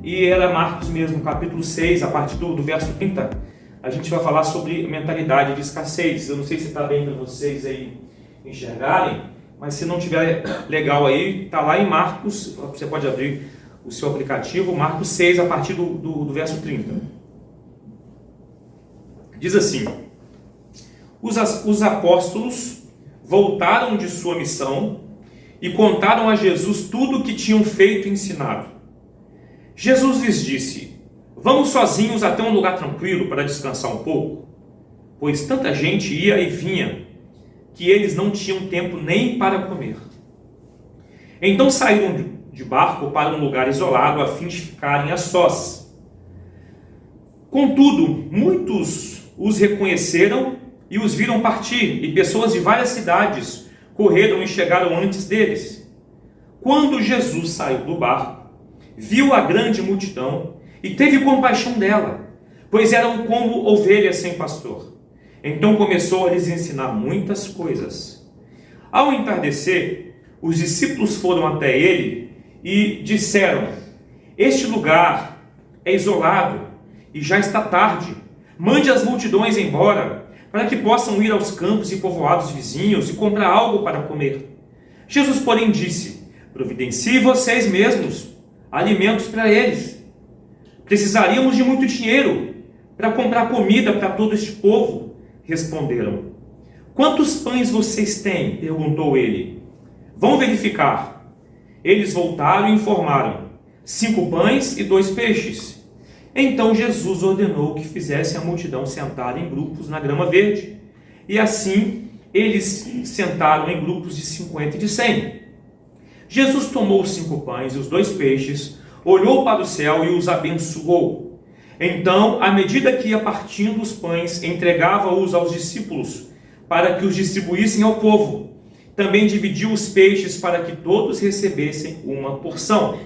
e era Marcos mesmo, capítulo 6, a partir do verso 30, a gente vai falar sobre mentalidade de escassez. Eu não sei se está bem para vocês aí enxergarem, mas se não tiver legal aí, está lá em Marcos, você pode abrir o seu aplicativo, Marcos 6, a partir do verso 30. Diz assim: os apóstolos voltaram de sua missão e contaram a Jesus tudo o que tinham feito e ensinado. Jesus lhes disse: vamos sozinhos até um lugar tranquilo para descansar um pouco, pois tanta gente ia e vinha, que eles não tinham tempo nem para comer. Então saíram de barco para um lugar isolado, a fim de ficarem a sós. Contudo, muitos os reconheceram e os viram partir, e pessoas de várias cidades correram e chegaram antes deles. Quando Jesus saiu do barco, viu a grande multidão e teve compaixão dela, pois eram como ovelhas sem pastor. Então começou a lhes ensinar muitas coisas. Ao entardecer, os discípulos foram até ele e disseram: este lugar é isolado e já está tarde. Mande as multidões embora, para que possam ir aos campos e povoados vizinhos e comprar algo para comer. Jesus, porém, disse: providencie vocês mesmos alimentos para eles. Precisaríamos de muito dinheiro para comprar comida para todo este povo. Responderam. Quantos pães vocês têm? Perguntou ele. Vão verificar. Eles voltaram e informaram: 5 pães e 2 peixes. Então Jesus ordenou que fizessem a multidão sentar em grupos na grama verde. E assim eles sentaram em grupos de 50 e de 100. Jesus tomou os 5 pães e os 2 peixes, olhou para o céu e os abençoou. Então, à medida que ia partindo os pães, entregava-os aos discípulos, para que os distribuíssem ao povo. Também dividiu os peixes para que todos recebessem uma porção.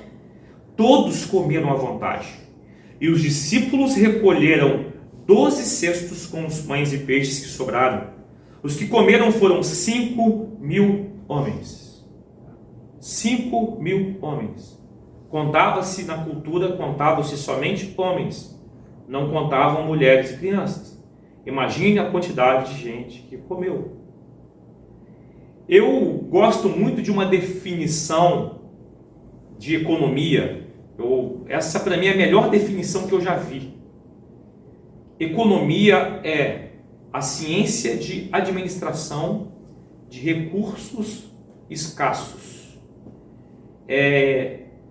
Todos comeram à vontade. E os discípulos recolheram 12 cestos com os pães e peixes que sobraram. Os que comeram foram 5.000 homens. 5.000 homens. Contava-se na cultura, contavam-se somente homens. Não contavam mulheres e crianças. Imagine a quantidade de gente que comeu. Eu gosto muito de uma definição de economia. Essa para mim é a melhor definição que eu já vi. Economia é a ciência de administração de recursos escassos.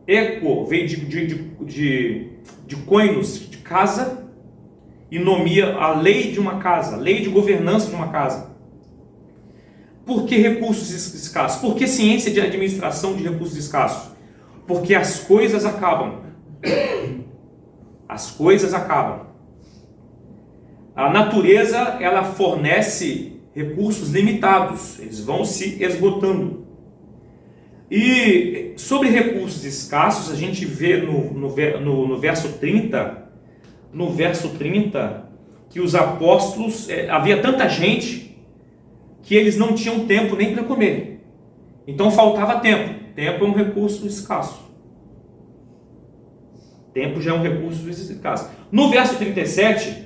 Eco veio de koinos, de casa, e nomia a lei de uma casa, lei de governança de uma casa. Por que recursos escassos? Por que ciência de administração de recursos escassos? Porque as coisas acabam. As coisas acabam. A natureza, ela fornece recursos limitados, eles vão se esgotando. E sobre recursos escassos, a gente vê no verso 30, que os apóstolos, havia tanta gente que eles não tinham tempo nem para comer. Então faltava tempo. Tempo é um recurso escasso. Tempo já é um recurso escasso. No verso 37,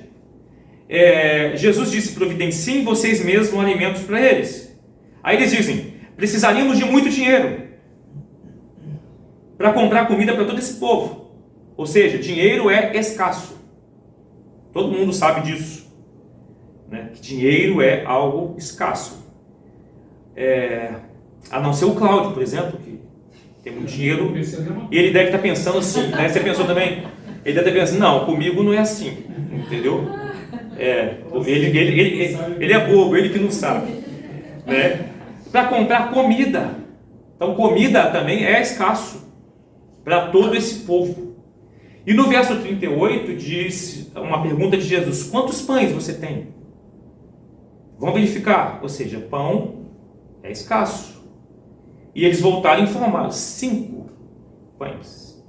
Jesus disse: providenciem vocês mesmos alimentos para eles. Aí eles dizem: precisaríamos de muito dinheiro para comprar comida para todo esse povo. Ou seja, dinheiro é escasso. Todo mundo sabe disso, né? Que dinheiro é algo escasso. A não ser o Cláudio, por exemplo, que tem muito dinheiro, e ele deve estar pensando assim, né? Você pensou também? Ele deve estar pensando: não, comigo não é assim, entendeu? Ele é bobo, ele que não sabe, né? Para comprar comida. Então comida também é escasso para todo esse povo. E no verso 38 diz uma pergunta de Jesus: quantos pães você tem? Vão verificar, ou seja, pão é escasso. E eles voltaram e informaram: 5 pães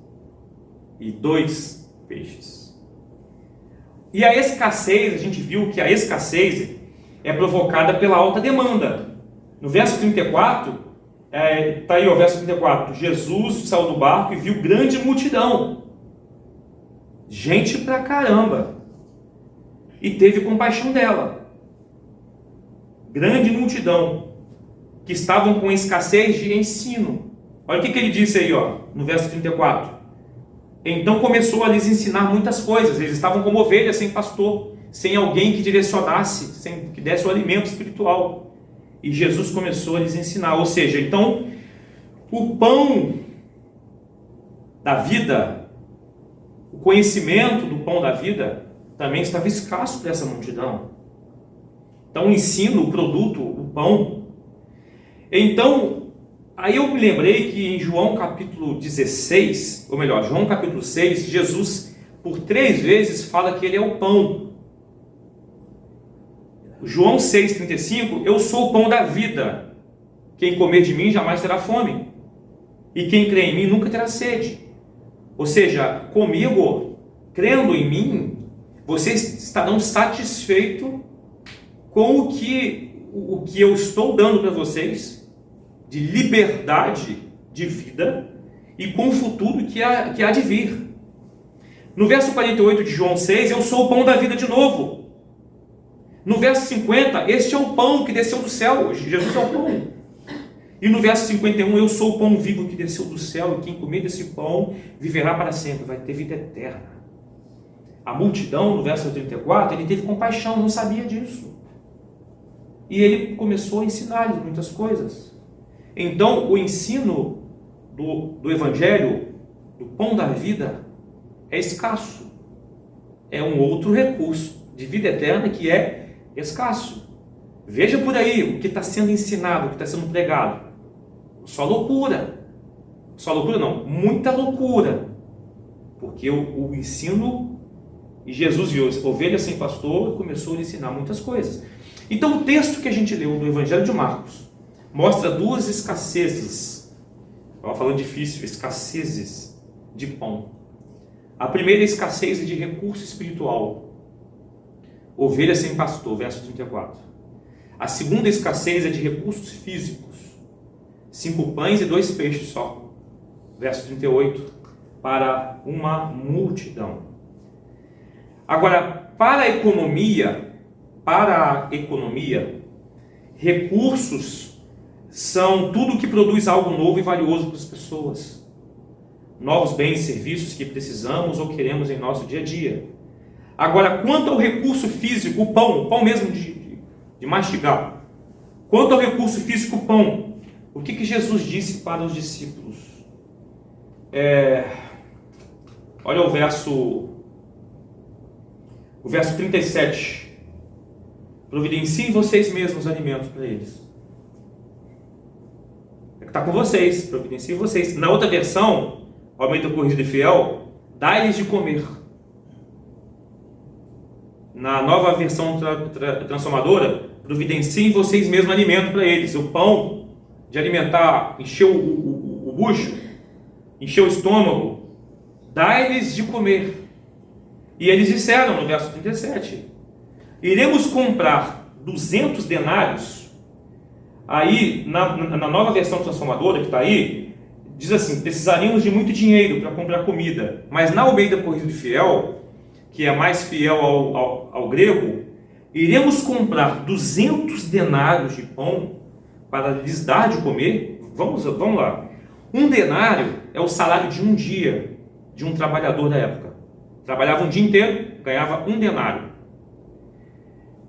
e 2 peixes. E a escassez, a gente viu que a escassez é provocada pela alta demanda. No verso 34, está aí o verso 34, Jesus saiu do barco e viu grande multidão. gente pra caramba, e teve compaixão dela. Grande multidão, que estavam com escassez de ensino. Olha o que ele disse aí, ó, no verso 34. Então começou a lhes ensinar muitas coisas. Eles estavam como ovelhas sem pastor, sem alguém que direcionasse, sem que desse o alimento espiritual. E Jesus começou a lhes ensinar. Ou seja, então, o pão da vida, o conhecimento do pão da vida, também estava escasso para essa multidão. Então, o ensino, o produto, o pão. Então, aí eu me lembrei que em João capítulo 16, ou melhor, João capítulo 6, Jesus por 3 vezes fala que ele é o pão. João 6,35, eu sou o pão da vida. Quem comer de mim jamais terá fome. E quem crê em mim nunca terá sede. Ou seja, comigo, crendo em mim, vocês estarão satisfeitos com o que eu estou dando para vocês, de liberdade de vida, e com o futuro que há de vir. No verso 48 de João 6, eu sou o pão da vida de novo. No verso 50, este é o pão que desceu do céu, Jesus é o pão. E no verso 51, eu sou o pão vivo que desceu do céu, e quem comer desse pão viverá para sempre, vai ter vida eterna. A multidão, no verso 34, ele teve compaixão, não sabia disso. E ele começou a ensinar-lhes muitas coisas. Então, o ensino do Evangelho, do pão da vida, é escasso. É um outro recurso de vida eterna que é escasso. Veja por aí o que está sendo ensinado, o que está sendo pregado. Só loucura. Só loucura não, muita loucura. Porque o ensino, e Jesus viu ovelha sem pastor e começou a ensinar muitas coisas. Então o texto que a gente leu do Evangelho de Marcos mostra 2 escassezes. Estava falando difícil, escassezes de pão. A primeira escassez é de recurso espiritual. Ovelha sem pastor, verso 34. A segunda escassez é de recursos físicos. 5 pães e 2 peixes só. Verso 38. Para uma multidão. Agora, para a economia, recursos são tudo que produz algo novo e valioso para as pessoas. Novos bens e serviços que precisamos ou queremos em nosso dia a dia. Agora, quanto ao recurso físico, o pão mesmo de mastigar. Quanto ao recurso físico, o pão. O que Jesus disse para os discípulos? Olha o verso 37. Providenciem vocês mesmos alimentos para eles. É que está com vocês, providenciem vocês. Na outra versão, Almeida Corrigida e Fiel, dá-lhes de comer. Na nova versão transformadora, providenciem vocês mesmos alimento para eles. O pão de alimentar, encher o bucho, encher o estômago, dá-lhes de comer. E eles disseram no verso 37, iremos comprar 200 denários. Aí, na nova versão transformadora que está aí, diz assim, precisaríamos de muito dinheiro para comprar comida. Mas na Almeida Corrigida e Fiel, que é mais fiel ao grego, iremos comprar 200 denários de pão para lhes dar de comer. Vamos lá. Um denário é o salário de um dia de um trabalhador da época. Trabalhava um dia inteiro, ganhava um denário.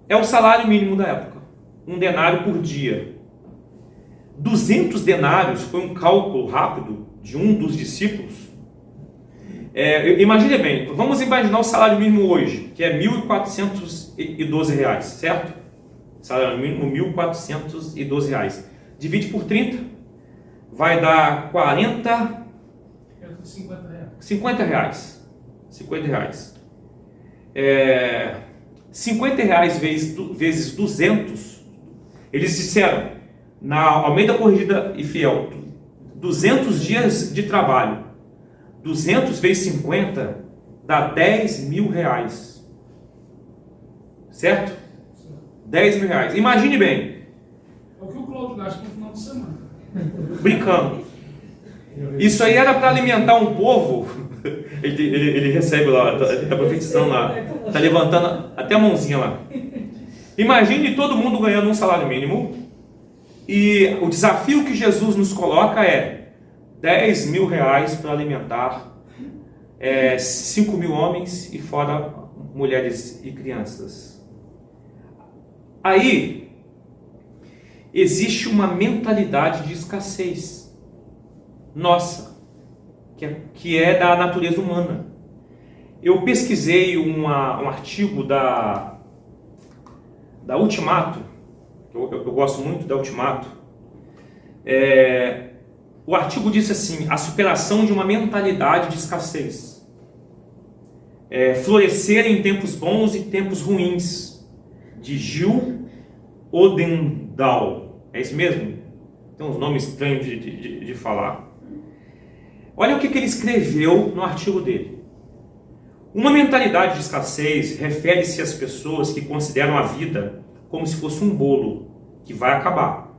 É o salário mínimo da época. Um denário por dia. 200 denários foi um cálculo rápido de um dos discípulos. Imagine bem, vamos imaginar o salário mínimo hoje, que é R$ 1.412, certo? Salário mínimo R$ 1.412. Divide por 30, vai dar 50 reais. 50 reais vezes 200, eles disseram, na Almeida Corrigida e Fiel, 200 dias de trabalho. 200 vezes 50 dá 10 mil reais. Certo? 10 mil reais. Imagine bem. É o que o Cláudio gasta no final de semana. Brincando. Isso aí era para alimentar um povo Ele recebe lá, está profetizando lá, está levantando até a mãozinha lá. Imagine todo mundo ganhando um salário mínimo e o desafio que Jesus nos coloca é 10 mil reais para alimentar 5 mil homens e fora mulheres e crianças. Aí existe uma mentalidade de escassez nossa, que é da natureza humana. Eu pesquisei um artigo da Ultimato, eu gosto muito da Ultimato. O artigo disse assim: a superação de uma mentalidade de escassez. Florescer em tempos bons e tempos ruins, de Gil Odendahl. É isso mesmo? Tem uns nomes estranhos de falar. Olha o que ele escreveu no artigo dele. Uma mentalidade de escassez refere-se às pessoas que consideram a vida como se fosse um bolo que vai acabar.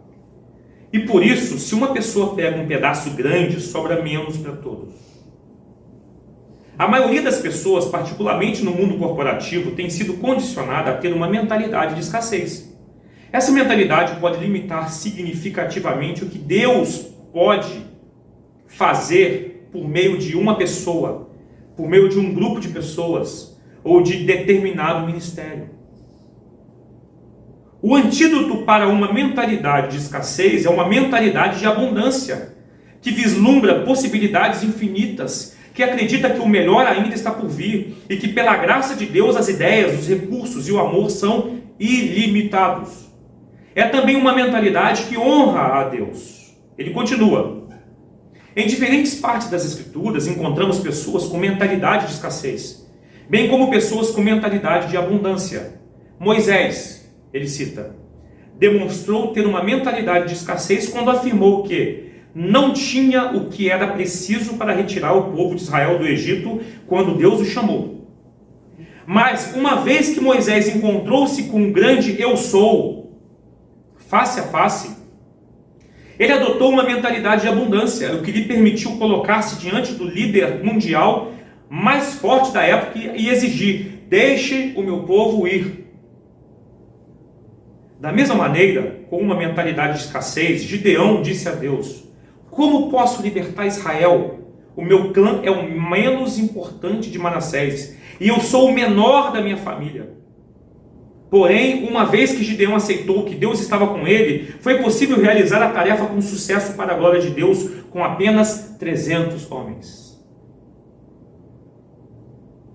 E por isso, se uma pessoa pega um pedaço grande, sobra menos para todos. A maioria das pessoas, particularmente no mundo corporativo, tem sido condicionada a ter uma mentalidade de escassez. Essa mentalidade pode limitar significativamente o que Deus pode fazer por meio de uma pessoa, por meio de um grupo de pessoas ou de determinado ministério. O antídoto para uma mentalidade de escassez é uma mentalidade de abundância, que vislumbra possibilidades infinitas, que acredita que o melhor ainda está por vir e que, pela graça de Deus, as ideias, os recursos e o amor são ilimitados. É também uma mentalidade que honra a Deus. Ele continua: em diferentes partes das Escrituras encontramos pessoas com mentalidade de escassez, bem como pessoas com mentalidade de abundância. Moisés, ele cita, demonstrou ter uma mentalidade de escassez quando afirmou que não tinha o que era preciso para retirar o povo de Israel do Egito quando Deus o chamou. Mas uma vez que Moisés encontrou-se com um grande eu sou, face a face, ele adotou uma mentalidade de abundância, o que lhe permitiu colocar-se diante do líder mundial mais forte da época e exigir: deixe o meu povo ir. Da mesma maneira, com uma mentalidade de escassez, Gideão disse a Deus: como posso libertar Israel? O meu clã é o menos importante de Manassés, e eu sou o menor da minha família. Porém, uma vez que Gideão aceitou que Deus estava com ele, foi possível realizar a tarefa com sucesso para a glória de Deus, com apenas 300 homens.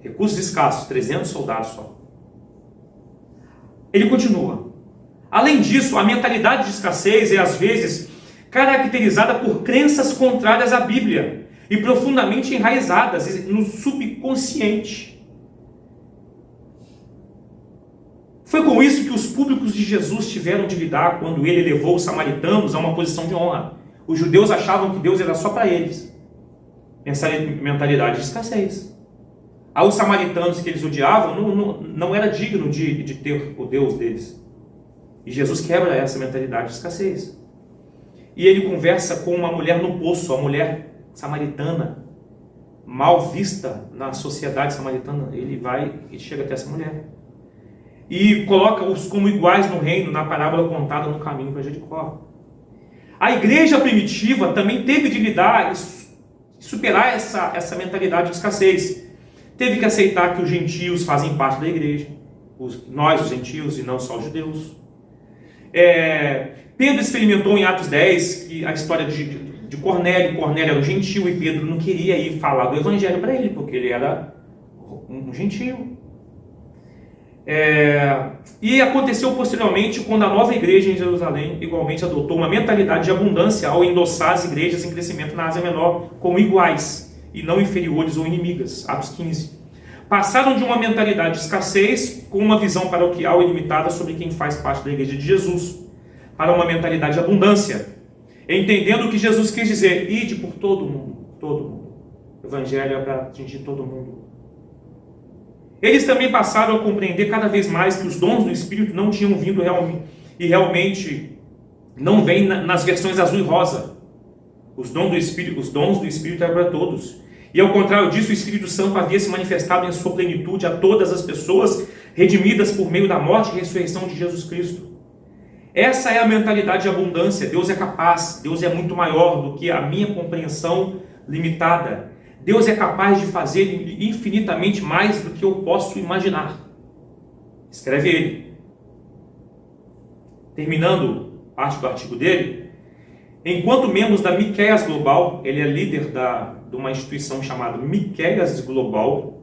Recursos escassos, 300 soldados só. Ele continua: além disso, a mentalidade de escassez é às vezes caracterizada por crenças contrárias à Bíblia e profundamente enraizadas no subconsciente. Foi com isso que os públicos de Jesus tiveram de lidar quando ele levou os samaritanos a uma posição de honra. Os judeus achavam que Deus era só para eles. Mentalidade de escassez. Aos samaritanos que eles odiavam, não era digno de ter o Deus deles. E Jesus quebra essa mentalidade de escassez. E ele conversa com uma mulher no poço, a mulher samaritana, mal vista na sociedade samaritana. Ele vai e chega até essa mulher. E coloca-os como iguais no reino, na parábola contada no caminho para Jericó. A igreja primitiva também teve de lidar e superar essa mentalidade de escassez. Teve que aceitar que os gentios fazem parte da igreja. Nós, os gentios, e não só os judeus. Pedro experimentou em Atos 10 que a história de Cornélio. Cornélio era um gentio e Pedro não queria ir falar do evangelho para ele, porque ele era um gentio. E aconteceu posteriormente quando a nova igreja em Jerusalém igualmente adotou uma mentalidade de abundância ao endossar as igrejas em crescimento na Ásia Menor como iguais e não inferiores ou inimigas. Atos 15. Passaram de uma mentalidade de escassez com uma visão paroquial e limitada sobre quem faz parte da igreja de Jesus para uma mentalidade de abundância, entendendo o que Jesus quis dizer: ide por todo mundo, todo mundo. O evangelho é para atingir todo mundo. Eles também passaram a compreender cada vez mais que os dons do Espírito não tinham vindo realmente não vêm nas versões azul e rosa. Os dons do Espírito eram para todos. E ao contrário disso, o Espírito Santo havia se manifestado em sua plenitude a todas as pessoas redimidas por meio da morte e ressurreição de Jesus Cristo. Essa é a mentalidade de abundância. Deus é capaz, Deus é muito maior do que a minha compreensão limitada. Deus é capaz de fazer infinitamente mais do que eu posso imaginar. Escreve ele. Terminando parte do artigo dele, enquanto membros da Miqueias Global, ele é líder de uma instituição chamada Miqueias Global,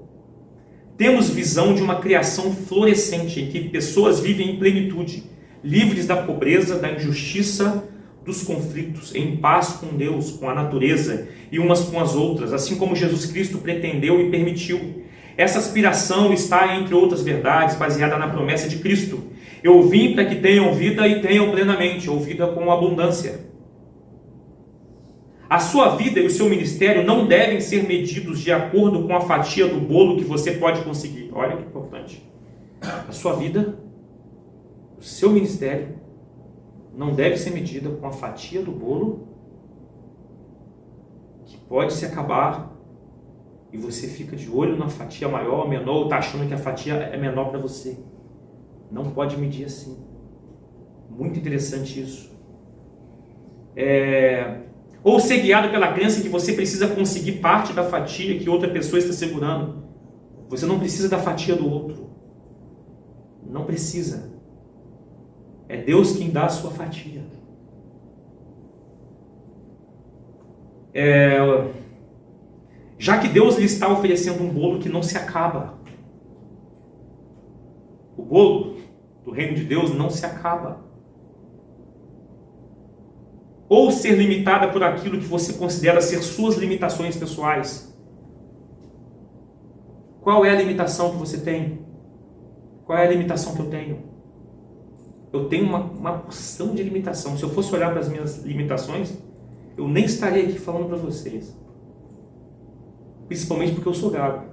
temos visão de uma criação florescente, em que pessoas vivem em plenitude, livres da pobreza, da injustiça, dos conflitos, em paz com Deus, com a natureza e umas com as outras, assim como Jesus Cristo pretendeu e permitiu. Essa aspiração está, entre outras verdades, baseada na promessa de Cristo. Eu vim para que tenham vida e tenham plenamente, ou vida com abundância. A sua vida e o seu ministério não devem ser medidos de acordo com a fatia do bolo que você pode conseguir. Olha que importante. A sua vida, o seu ministério, não deve ser medida com a fatia do bolo que pode se acabar e você fica de olho na fatia maior ou menor, ou está achando que a fatia é menor para você. Não pode medir assim. Muito interessante isso. Ou ser guiado pela crença que você precisa conseguir parte da fatia que outra pessoa está segurando. Você não precisa da fatia do outro. Não precisa. É Deus quem dá a sua fatia. Já que Deus lhe está oferecendo um bolo que não se acaba. O bolo do reino de Deus não se acaba. Ou ser limitada por aquilo que você considera ser suas limitações pessoais. Qual é a limitação que você tem? Qual é a limitação que eu tenho? Eu tenho uma porção de limitação. Se eu fosse olhar para as minhas limitações, eu nem estaria aqui falando para vocês. Principalmente porque eu sou gago.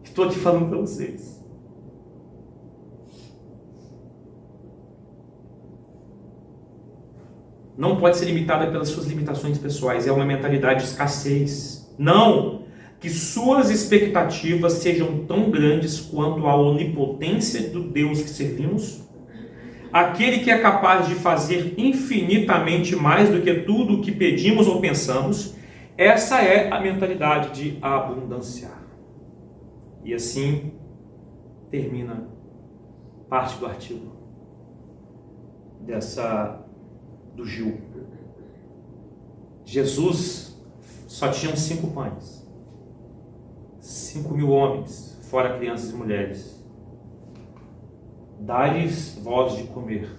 Estou aqui falando para vocês. Não pode ser limitada pelas suas limitações pessoais. É uma mentalidade de escassez. Não! Que suas expectativas sejam tão grandes quanto a onipotência do Deus que servimos, aquele que é capaz de fazer infinitamente mais do que tudo o que pedimos ou pensamos. Essa é a mentalidade de abundância. E assim termina parte do artigo do Gil. Jesus só tinha 5 pães. 5.000 homens, fora crianças e mulheres. Dá-lhes voz de comer.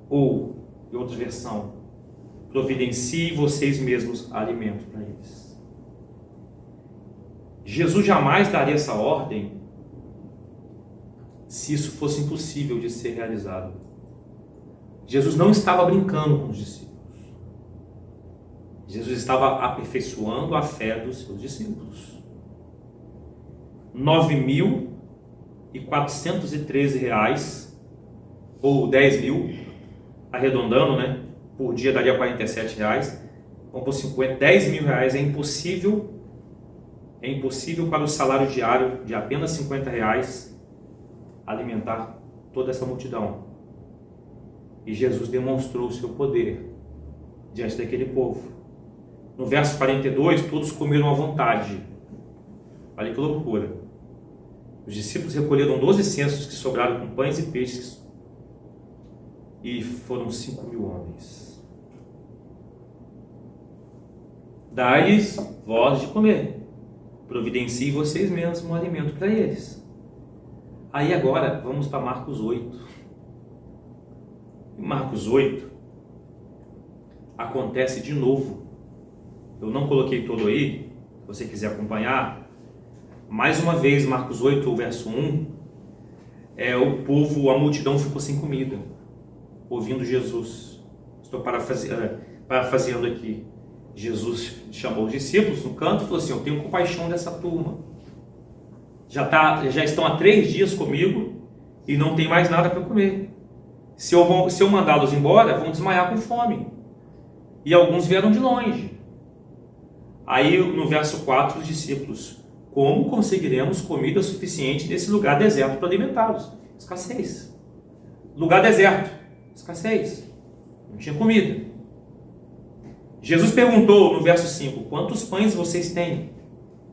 Ou, em outra versão, providencie vocês mesmos alimento para eles. Jesus jamais daria essa ordem se isso fosse impossível de ser realizado. Jesus não estava brincando com os discípulos. Jesus estava aperfeiçoando a fé dos seus discípulos. 9.413 reais, ou 10.000, arredondando, né? Por dia daria 47 reais. Vamos por 50, 10.000 reais é impossível para o salário diário de apenas 50 reais alimentar toda essa multidão. E Jesus demonstrou o seu poder diante daquele povo. No verso 42, todos comeram à vontade. Olha que loucura. Os discípulos recolheram 12 censos que sobraram com pães e peixes, e foram 5.000 homens. Dai-lhes voz de comer. Providencie vocês mesmos um alimento para eles. Aí agora, vamos para Marcos 8. Em Marcos 8, acontece de novo. Eu não coloquei todo aí, se você quiser acompanhar. Mais uma vez, Marcos 8, verso 1, o povo, a multidão ficou sem comida, ouvindo Jesus. Estou parafraseando aqui. Jesus chamou os discípulos no canto e falou assim: eu tenho compaixão dessa turma. Já estão há 3 dias comigo e não tem mais nada para comer. Se eu mandá-los embora, vão desmaiar com fome. E alguns vieram de longe. Aí no verso 4, os discípulos: como conseguiremos comida suficiente nesse lugar deserto para alimentá-los? Escassez. Lugar deserto, escassez. Não tinha comida. Jesus perguntou no verso 5: quantos pães vocês têm?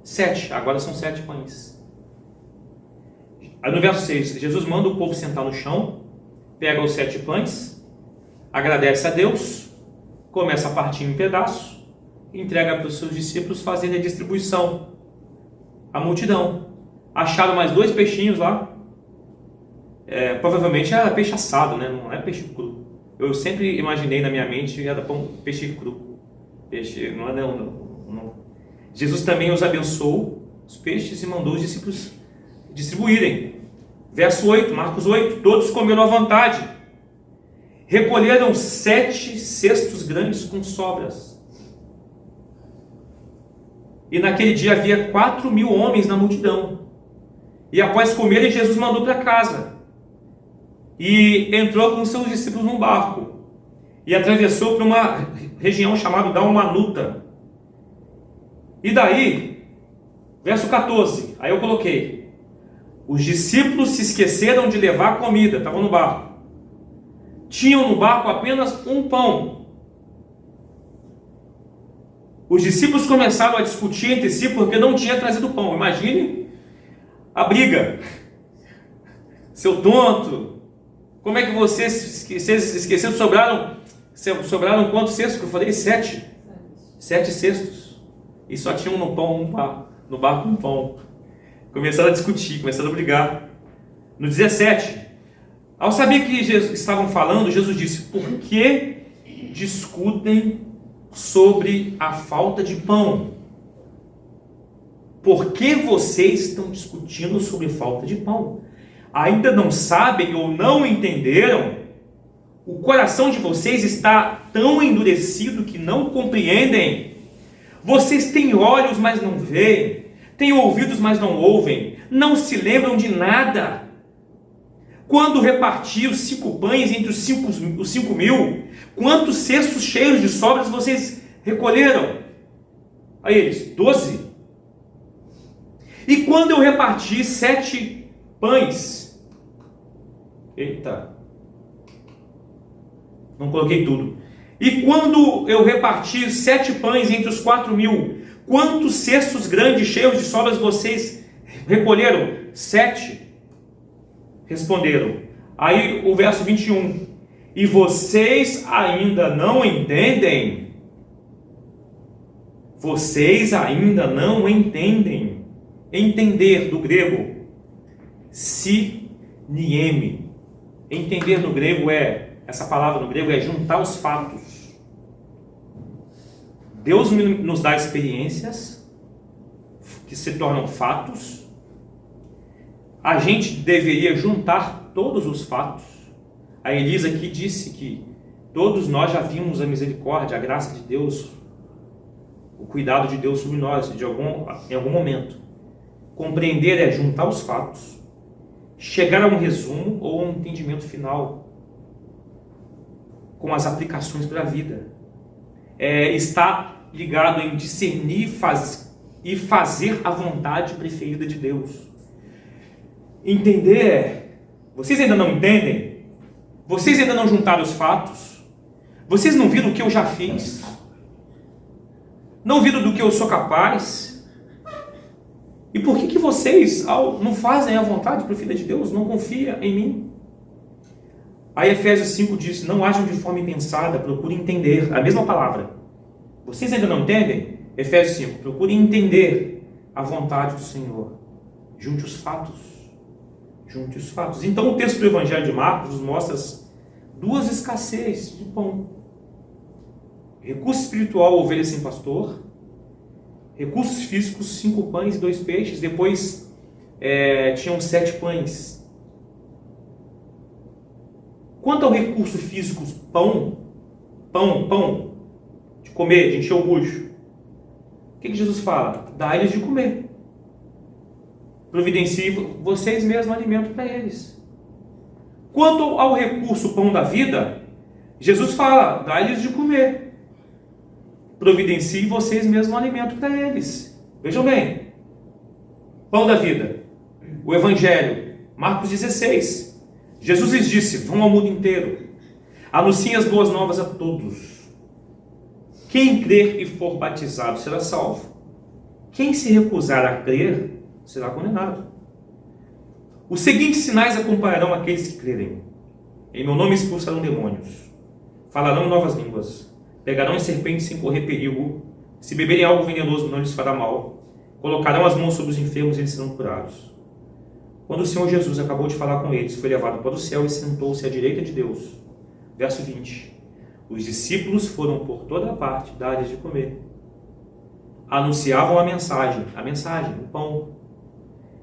7, agora são 7 pães. Aí no verso 6, Jesus manda o povo sentar no chão, pega os 7 pães, agradece a Deus, começa a partir em pedaços, entrega para os seus discípulos fazerem a distribuição. A multidão. Acharam mais 2 peixinhos lá. Provavelmente era peixe assado, né? Não é peixe cru. Eu sempre imaginei na minha mente que era peixe cru. Peixe, não é não. Jesus também os abençoou, os peixes, e mandou os discípulos distribuírem. Verso 8, Marcos 8, todos comeram à vontade. Recolheram 7 cestos grandes com sobras. E naquele dia havia 4.000 homens na multidão. E após comerem, Jesus mandou para casa. E entrou com seus discípulos num barco. E atravessou para uma região chamada Dalmanuta. E daí, verso 14, aí eu coloquei: os discípulos se esqueceram de levar comida, estavam no barco. Tinham no barco apenas um pão. Os discípulos começaram a discutir entre si porque não tinha trazido pão. Imagine a briga. Seu tonto, como é que vocês esqueceram? Sobraram quantos cestos? Que eu falei 7. 7 cestos. E só tinha no barco um pão. Começaram a discutir, começaram a brigar. No 17, ao saber que estavam falando, Jesus disse: por que discutem sobre a falta de pão? Por que vocês estão discutindo sobre falta de pão? Ainda não sabem ou não entenderam? O coração de vocês está tão endurecido que não compreendem. Vocês têm olhos, mas não veem, têm ouvidos, mas não ouvem, não se lembram de nada. Quando reparti os 5 pães entre os 5.000, quantos cestos cheios de sobras vocês recolheram? Aí eles: 12. E quando eu reparti 7 pães, não coloquei tudo. E quando eu reparti 7 pães entre os 4.000, quantos cestos grandes cheios de sobras vocês recolheram? 7. Responderam. Aí o verso 21. E vocês ainda não entendem? Vocês ainda não entendem. Entender, do grego, sinieme. Entender no grego essa palavra no grego é juntar os fatos. Deus nos dá experiências que se tornam fatos. A gente deveria juntar todos os fatos. A Elisa aqui disse que todos nós já vimos a misericórdia, a graça de Deus, o cuidado de Deus sobre nós em algum momento. Compreender é juntar os fatos, chegar a um resumo ou a um entendimento final com as aplicações para a vida. Está ligado em discernir e fazer a vontade preferida de Deus. Entender vocês ainda não entendem? Vocês ainda não juntaram os fatos? Vocês não viram o que eu já fiz? Não viram do que eu sou capaz? E por que vocês não fazem a vontade preferida de Deus? Não confiam em mim? Aí Efésios 5 diz: não hajam de forma impensada, procurem entender. A mesma palavra. Vocês ainda não entendem? Efésios 5, procurem entender a vontade do Senhor. Junte os fatos. Junte os fatos. Então o texto do Evangelho de Marcos nos mostra 2 escassez de pão. Recurso espiritual, ovelha sem pastor. Recursos físicos, 5 pães e 2 peixes. Depois tinham 7 pães. Quanto ao recurso físico, pão, de comer, de encher o bucho, o que Jesus fala? Dá-lhes de comer. Providencie vocês mesmos alimento para eles. Quanto ao recurso pão da vida, Jesus fala: dá-lhes de comer. providenciem vocês mesmos um alimento para eles. Vejam bem, pão da vida, o Evangelho, Marcos 16. Jesus lhes disse: vão ao mundo inteiro, anunciem as boas novas a todos. Quem crer e for batizado será salvo. Quem se recusar a crer será condenado. Os seguintes sinais acompanharão aqueles que crerem: em meu nome expulsarão demônios, falarão novas línguas, pegarão em serpentes sem correr perigo, se beberem algo venenoso não lhes fará mal, colocarão as mãos sobre os enfermos e eles serão curados. Quando o Senhor Jesus acabou de falar com eles, foi levado para o céu e sentou-se à direita de Deus. Verso 20. Os discípulos foram por toda a parte dar-lhes de comer. Anunciavam a mensagem, o pão.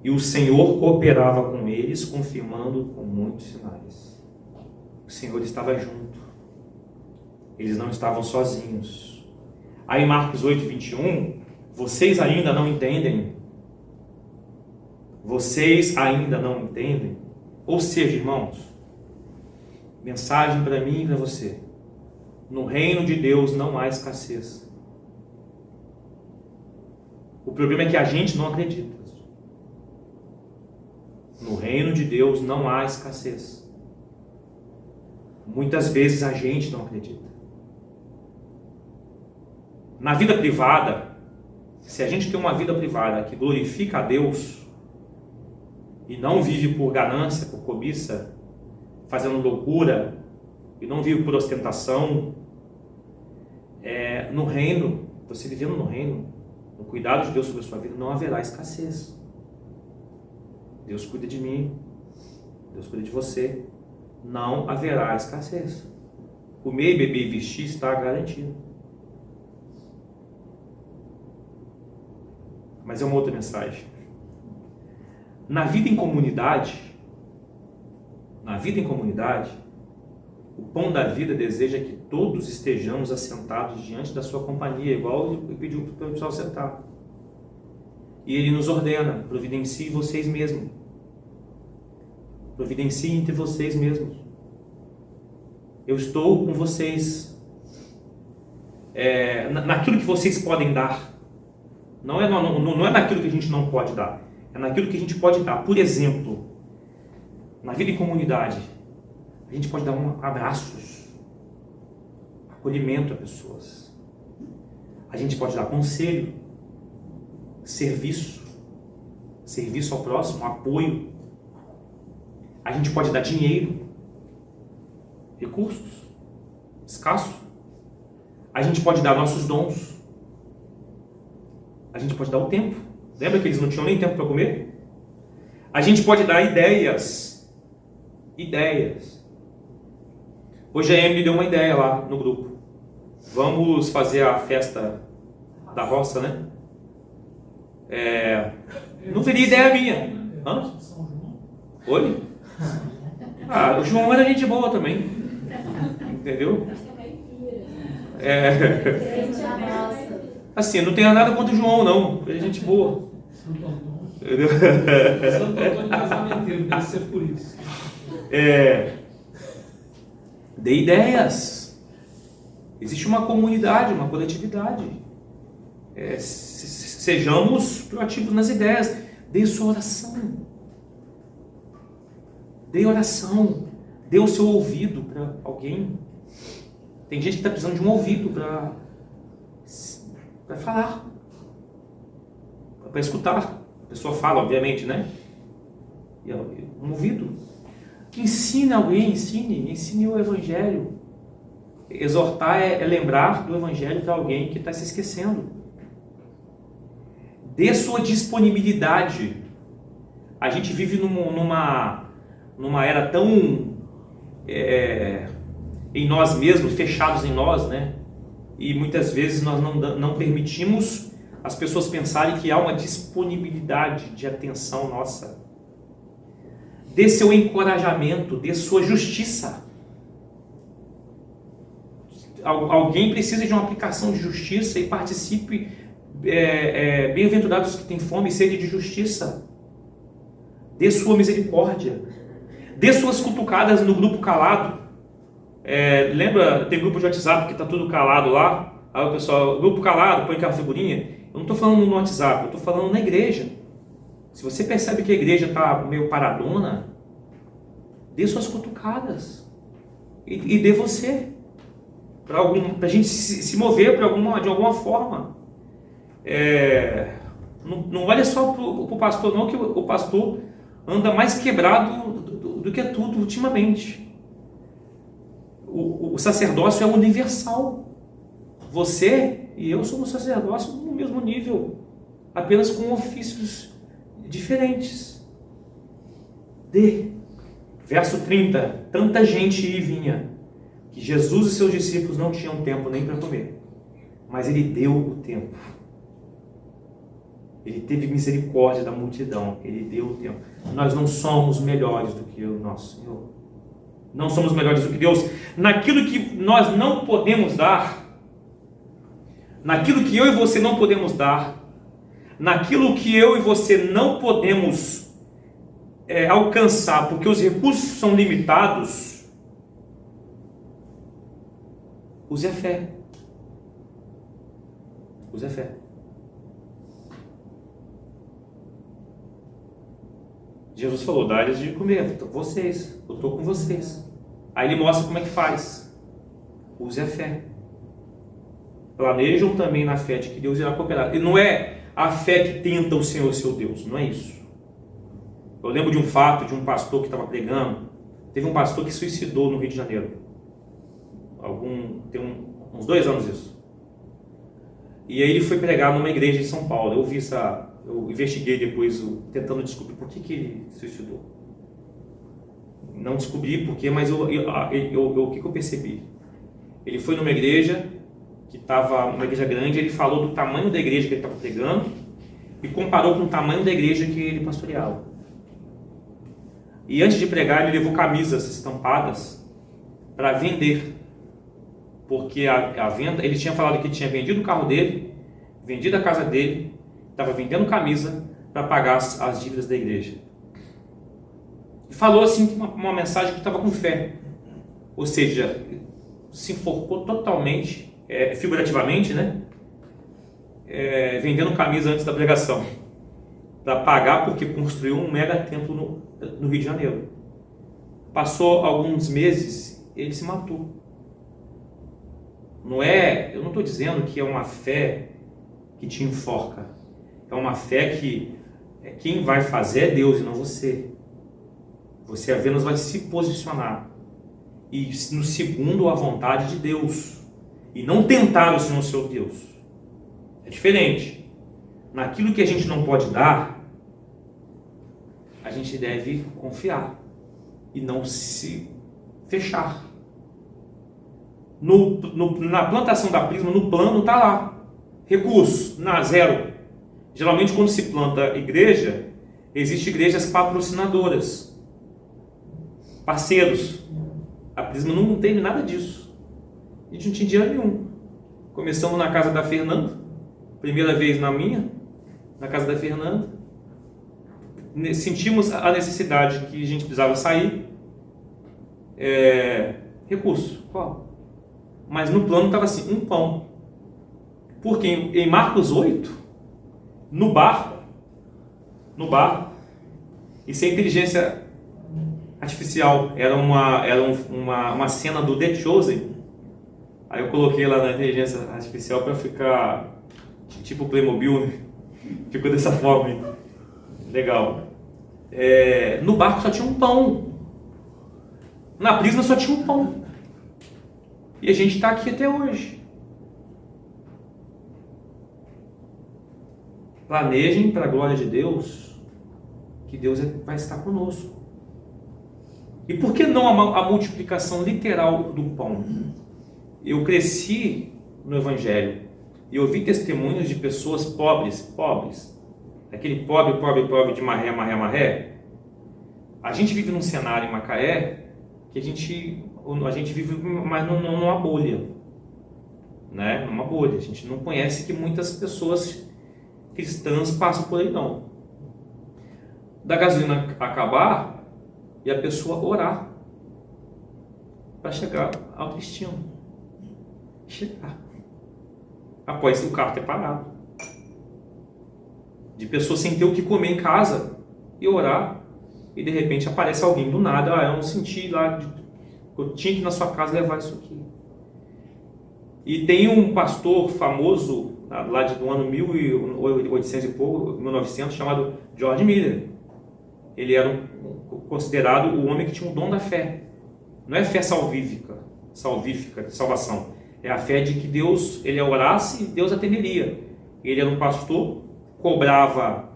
E o Senhor cooperava com eles, confirmando com muitos sinais. O Senhor estava junto. Eles não estavam sozinhos. Aí Marcos 8, 21, vocês ainda não entendem? Vocês ainda não entendem? Ou seja, irmãos, mensagem para mim e para você. No reino de Deus não há escassez. O problema é que a gente não acredita. No reino de Deus não há escassez. Muitas vezes a gente não acredita. Na vida privada, se a gente tem uma vida privada que glorifica a Deus e não vive por ganância, por cobiça, fazendo loucura, e não vive por ostentação, no reino, você vivendo no reino, no cuidado de Deus sobre a sua vida, não haverá escassez. Deus cuida de mim, Deus cuida de você, não haverá escassez. Comer, beber e vestir está garantido. Mas é uma outra mensagem. Na vida em comunidade, o pão da vida deseja que todos estejamos assentados diante da sua companhia, igual ele pediu para o pessoal sentar. E ele nos ordena: providencie vocês mesmos. Providencie entre vocês mesmos. Eu estou com vocês. Naquilo que vocês podem dar. Não é naquilo que a gente não pode dar. É naquilo que a gente pode dar. Por exemplo, na vida em comunidade, a gente pode dar abraços, acolhimento a pessoas. A gente pode dar conselho, serviço ao próximo, apoio. A gente pode dar dinheiro, recursos escassos. A gente pode dar nossos dons. A gente pode dar o tempo. Lembra que eles não tinham nem tempo para comer? A gente pode dar ideias. Hoje a Emily deu uma ideia lá no grupo. Vamos fazer a festa da roça, né? Não seria ideia minha. Hã? Oi? O João era gente boa também. Entendeu? Assim, não tenho nada contra o João, não. Ele é gente boa. Santo Antônio casamenteiro, deve ser por isso. Dê ideias. Existe uma comunidade, uma coletividade. Sejamos proativos nas ideias. Dê sua oração. Dê oração. Dê o seu ouvido para alguém. Tem gente que está precisando de um ouvido para falar, para escutar. A pessoa fala, obviamente, né? E um ouvido. Ensine alguém, ensine o Evangelho. Exortar é lembrar do Evangelho para alguém que está se esquecendo. Dê sua disponibilidade. A gente vive numa era tão em nós mesmos, fechados em nós, né? E muitas vezes nós não permitimos as pessoas pensarem que há uma disponibilidade de atenção nossa. Dê seu encorajamento, dê sua justiça. Alguém precisa de uma aplicação de justiça e participe. Bem-aventurados que têm fome e sede de justiça. Dê sua misericórdia. Dê suas cutucadas no grupo calado. Lembra, tem grupo de WhatsApp que está tudo calado lá? Aí o pessoal, grupo calado, põe aquela figurinha. Eu não estou falando no WhatsApp, eu estou falando na igreja. Se você percebe que a igreja está meio paradona, dê suas cutucadas. E dê você. Para a gente se mover de alguma forma. Não olha só para o pastor, não, que o pastor anda mais quebrado do que tudo ultimamente. O sacerdócio é universal. Você e eu somos sacerdócio no mesmo nível, apenas com ofícios diferentes. Verso 30, tanta gente ia e vinha, que Jesus e seus discípulos não tinham tempo nem para comer, mas ele deu o tempo. Ele teve misericórdia da multidão, ele deu o tempo. Nós não somos melhores do que o nosso Senhor. Não somos melhores do que Deus. Naquilo que nós não podemos dar, naquilo que eu e você não podemos dar, naquilo que eu e você não podemos alcançar, porque os recursos são limitados, use a fé. Use a fé. Jesus falou, dá-lhes de comer, vocês, eu estou com vocês. Aí ele mostra como é que faz. Use a fé. Planejam também na fé de que Deus irá cooperar. E não é a fé que tenta o Senhor seu Deus, não é isso. Eu lembro de um fato de um pastor que estava pregando. Teve um pastor que se suicidou no Rio de Janeiro. Tem uns 2 anos isso. E aí ele foi pregar numa igreja em São Paulo. Eu investiguei depois, tentando descobrir por que ele se suicidou. Não descobri por quê, mas o que eu percebi? Ele foi numa igreja que estava uma igreja grande, ele falou do tamanho da igreja que ele estava pregando e comparou com o tamanho da igreja que ele pastoreava. E antes de pregar, ele levou camisas estampadas para vender, porque a venda, ele tinha falado que tinha vendido o carro dele, vendido a casa dele, estava vendendo camisa para pagar as dívidas da igreja. E falou assim uma mensagem que estava com fé, ou seja, se enforcou totalmente, figurativamente, né? Vendendo camisa antes da pregação, para pagar porque construiu um mega templo no Rio de Janeiro. Passou alguns meses, ele se matou. Eu não estou dizendo que é uma fé que te enforca. É uma fé que quem vai fazer é Deus e não você. Você apenas vai se posicionar e no segundo a vontade de Deus e não tentar o Senhor seu Deus. É diferente. Naquilo que a gente não pode dar, a gente deve confiar e não se fechar. Na plantação da Prisma, no plano, está lá. Recursos, zero. Geralmente, quando se planta igreja, existem igrejas patrocinadoras, parceiros. A Prisma não teve nada disso. A gente não tinha dinheiro nenhum. Começamos na casa da Fernanda, primeira vez na casa da Fernanda. Sentimos a necessidade que a gente precisava sair. Recurso, qual? Mas no plano estava assim, um pão. Porque em Marcos 8, no barco, isso é inteligência artificial, era uma cena do The Chosen. Aí eu coloquei lá na inteligência artificial para ficar tipo Playmobil, né? Ficou dessa forma, hein? Legal. No barco só tinha um pão. Na Prisma só tinha um pão. E a gente está aqui até hoje. Planejem para a glória de Deus, que Deus vai estar conosco. E por que não a multiplicação literal do pão? Eu cresci no Evangelho e ouvi testemunhos de pessoas pobres, aquele pobre de maré. A gente vive num cenário em Macaé que a gente vive mais numa bolha, né? Numa bolha. A gente não conhece que muitas pessoas cristãs passam por aí, não. Da gasolina acabar e a pessoa orar para chegar ao destino. após o carro ter parado. De pessoas sem ter o que comer em casa e orar, e de repente aparece alguém do nada, eu não senti lá, eu tinha que ir na sua casa levar isso aqui. E tem um pastor famoso, lá do ano 1800 e pouco, 1900, chamado George Miller. Ele era considerado o homem que tinha o dom da fé. Não é fé salvífica, de salvação. É a fé de que Deus, ele orasse e Deus atenderia. Ele era um pastor, cobrava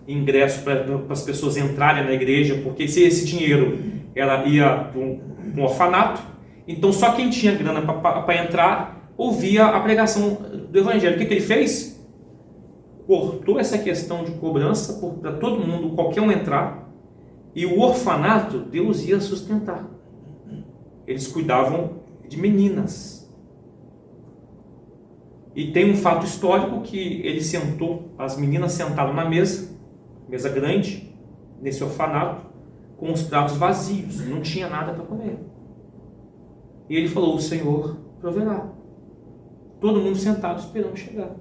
ingresso para as pessoas entrarem na igreja, porque se esse dinheiro ia para um orfanato, então só quem tinha grana para entrar ouvia a pregação do evangelho. O que ele fez? Cortou essa questão de cobrança para todo mundo, qualquer um entrar, e o orfanato Deus ia sustentar. Eles cuidavam de meninas. E tem um fato histórico que ele sentou, as meninas sentaram na mesa grande, nesse orfanato, com os pratos vazios, não tinha nada para comer. E ele falou: o Senhor proverá. Todo mundo sentado esperando chegar.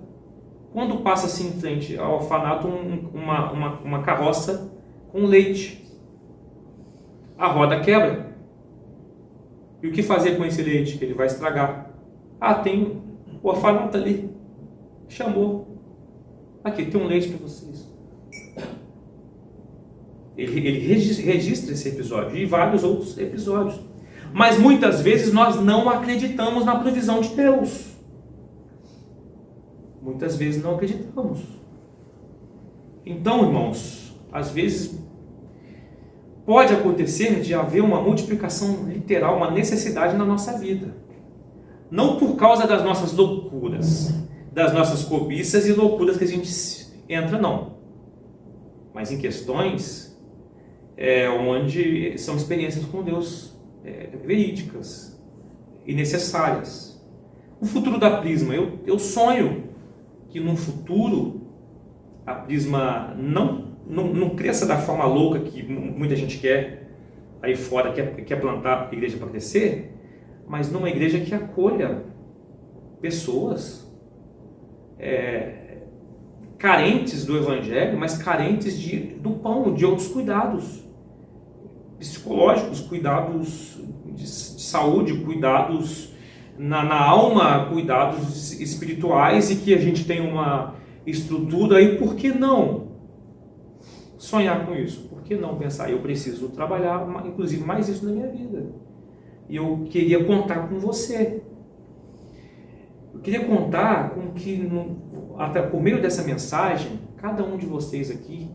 Quando passa assim em frente ao orfanato uma carroça com leite, a roda quebra. E o que fazer com esse leite? Que ele vai estragar. Tem o orfanato ali. Chamou. Aqui, tem um leite para vocês. Ele registra esse episódio e vários outros episódios. Mas muitas vezes nós não acreditamos na provisão de Deus. Muitas vezes não acreditamos. Então, irmãos, às vezes pode acontecer de haver uma multiplicação literal, uma necessidade na nossa vida. Não por causa das nossas loucuras, das nossas cobiças e loucuras que a gente entra, não. Mas em questões onde são experiências com Deus verídicas e necessárias. O futuro da Prisma, eu sonho que no futuro a Prisma não cresça da forma louca que muita gente quer aí fora, quer plantar a igreja para crescer, mas numa igreja que acolha pessoas carentes do evangelho, mas carentes do pão, de outros cuidados psicológicos, cuidados de saúde, cuidados na alma, cuidados espirituais, e que a gente tem uma estrutura. E por que não sonhar com isso? Por que não pensar, eu preciso trabalhar, inclusive, mais isso na minha vida? E eu queria contar com você. Eu queria contar com que, até por meio dessa mensagem, cada um de vocês aqui,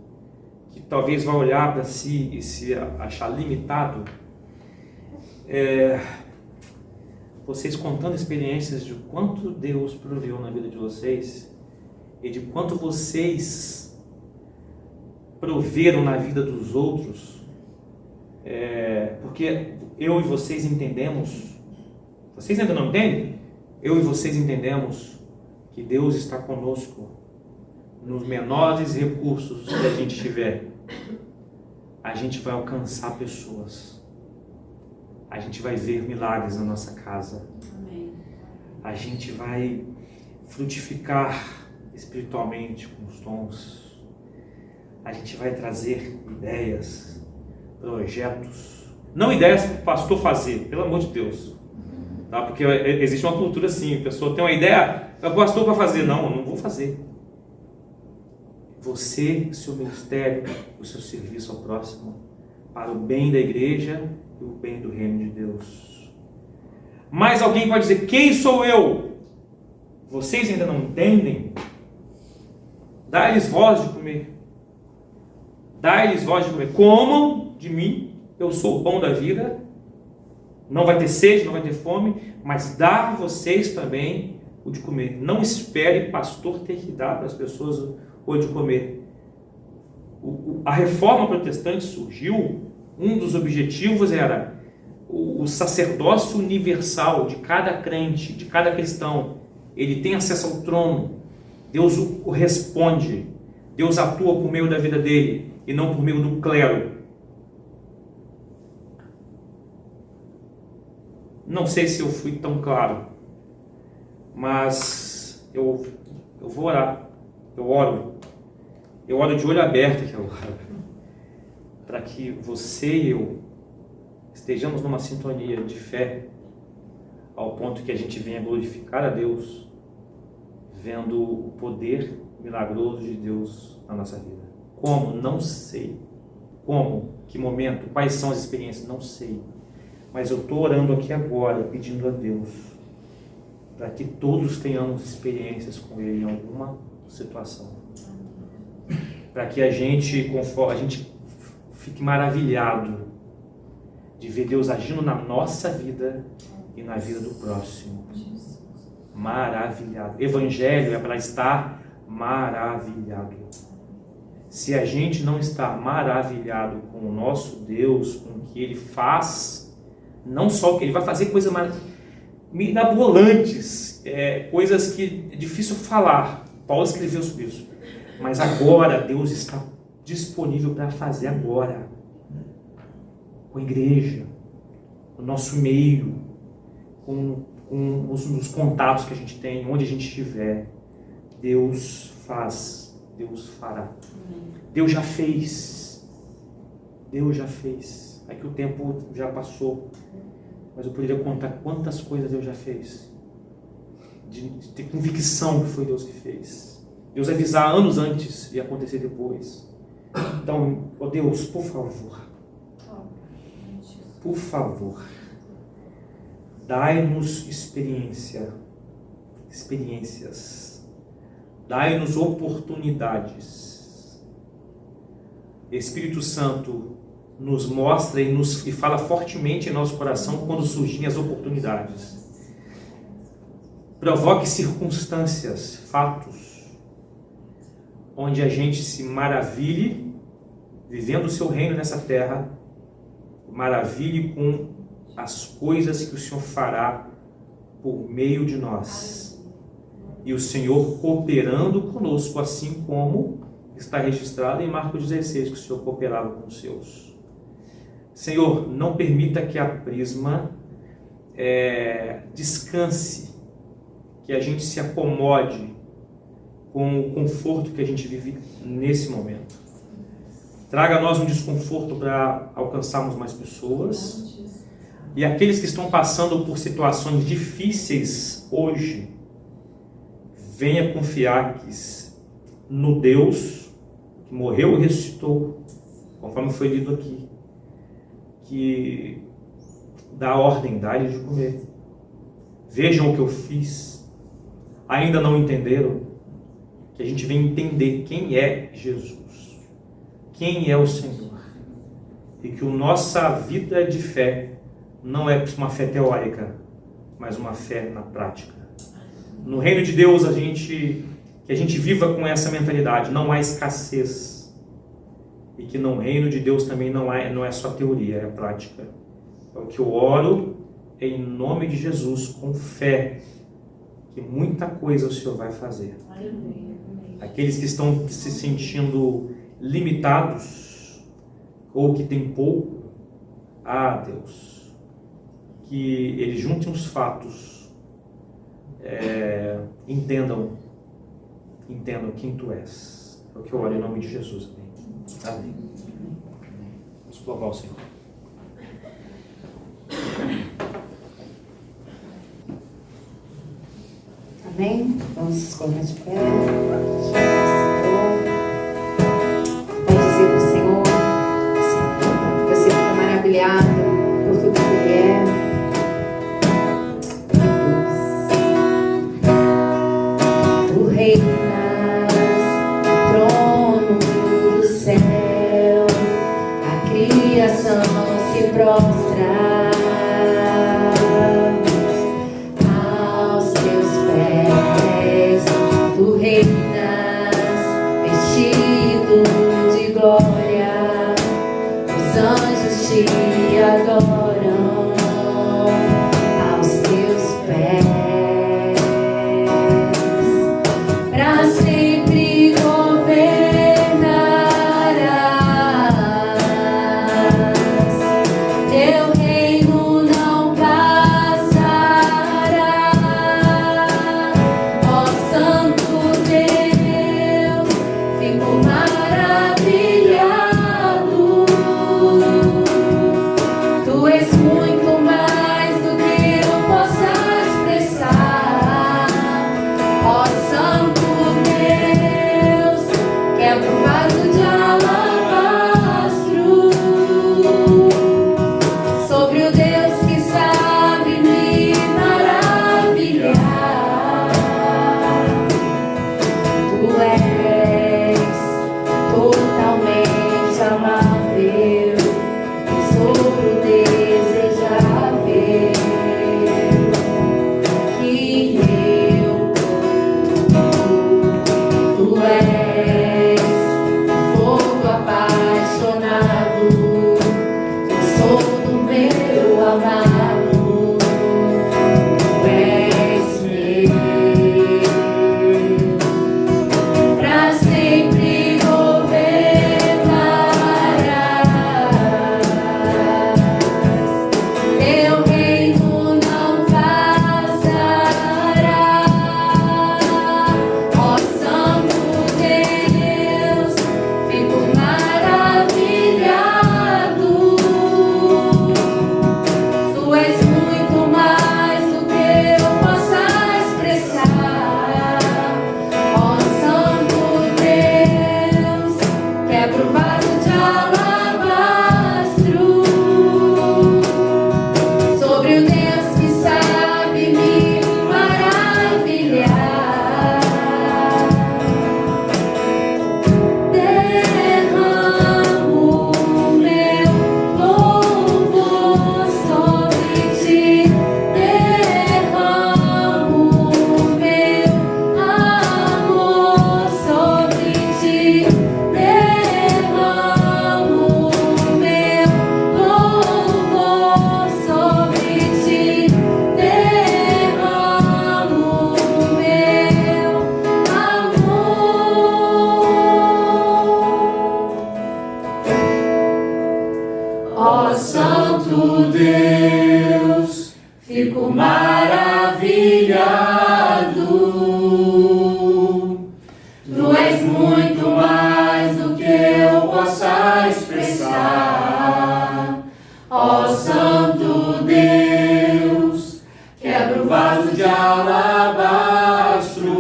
que talvez vá olhar para si e se achar limitado, vocês contando experiências de quanto Deus proveu na vida de vocês e de quanto vocês proveram na vida dos outros, porque eu e vocês entendemos, vocês ainda não entendem? Eu e vocês entendemos que Deus está conosco nos menores recursos que a gente tiver. A gente vai alcançar pessoas. A gente vai ver milagres na nossa casa. Amém. A gente vai frutificar espiritualmente com os dons. A gente vai trazer ideias, projetos. Não ideias para o pastor fazer, pelo amor de Deus. Tá? Porque existe uma cultura assim, a pessoa tem uma ideia, é o pastor para fazer. Não, eu não vou fazer. Você, o seu ministério, o seu serviço ao próximo, para o bem da igreja e o bem do reino de Deus. Mas alguém pode dizer: quem sou eu? Vocês ainda não entendem? Dá-lhes voz de comer. Dá-lhes voz de comer. Comam de mim, eu sou o pão da vida. Não vai ter sede, não vai ter fome, mas dá a vocês também o de comer. Não espere pastor ter que dar para as pessoas o de comer. A reforma protestante surgiu, um dos objetivos era o sacerdócio universal de cada crente, de cada cristão. Ele tem acesso ao trono. Deus o responde. Deus atua por meio da vida dele e não por meio do clero. Não sei se eu fui tão claro, mas eu vou orar, eu oro de olho aberto aqui agora, para que você e eu estejamos numa sintonia de fé, ao ponto que a gente venha glorificar a Deus, vendo o poder milagroso de Deus na nossa vida. Como? Não sei. Como? Que momento? Quais são as experiências? Não sei. Mas eu estou orando aqui agora, pedindo a Deus, para que todos tenhamos experiências com Ele em alguma situação. Para que a gente fique maravilhado de ver Deus agindo na nossa vida e na vida do próximo. Maravilhado. Evangelho é para estar maravilhado. Se a gente não está maravilhado com o nosso Deus, com o que Ele faz, não só o que Ele vai fazer, coisas mirabolantes, coisas que é difícil falar. Paulo escreveu sobre isso. Mas agora Deus está disponível para fazer agora. Com a igreja, no nosso meio, com os contatos que a gente tem, onde a gente estiver. Deus faz, Deus fará. Deus já fez. Deus já fez. É que o tempo já passou, mas eu poderia contar quantas coisas Deus já fez. De ter convicção que foi Deus que fez. Deus avisar anos antes e acontecer depois. Então, ó Deus, por favor, dai-nos experiências, dai-nos oportunidades. Espírito Santo nos mostra e fala fortemente em nosso coração quando surgem as oportunidades. Provoque circunstâncias, fatos, onde a gente se maravilhe, vivendo o seu reino nessa terra, maravilhe com as coisas que o Senhor fará por meio de nós. E o Senhor cooperando conosco, assim como está registrado em Marcos 16, que o Senhor cooperava com os seus. Senhor, não permita que a Prisma descanse, que a gente se acomode com o conforto que a gente vive nesse momento. Traga a nós um desconforto para alcançarmos mais pessoas. E aqueles que estão passando por situações difíceis hoje, venha confiar no Deus que morreu e ressuscitou, conforme foi lido aqui, que dá ordem, dá-lhe de comer. Vejam o que eu fiz. Ainda não entenderam? Que a gente vem entender quem é Jesus, quem é o Senhor, e que a nossa vida de fé não é uma fé teórica, mas uma fé na prática. No reino de Deus, que a gente viva com essa mentalidade, não há escassez, e que no reino de Deus também não é só teoria, é prática. É o que eu oro em nome de Jesus, com fé, que muita coisa o Senhor vai fazer. Aqueles que estão se sentindo limitados, ou que têm pouco, Deus, que eles juntem os fatos, entendam quem Tu és. É o que eu oro em nome de Jesus. Amém. Vamos louvar o Senhor. Amém? Vamos colocar de pé. Vai dizer para o Senhor, você fica maravilhado por tudo que Ele é. Tu reinas no trono do céu, a criação se prostra aos teus pés. Tu reinas fico maravilhado. Tu és muito mais do que eu possa expressar. Ó Santo Deus, quebra o vaso de alabastro.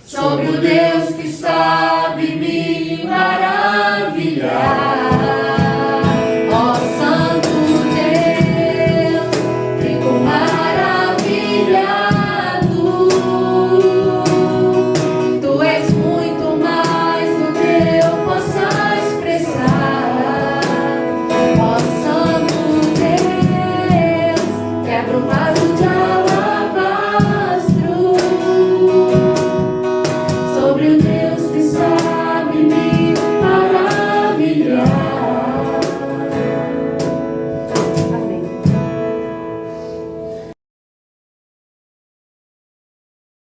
Sobre o Deus que sabe me maravilhar. Ó Santo Deus, fico maravilhado. Tu és muito mais do que eu possa expressar. Ó Santo Deus, quebra o vaso de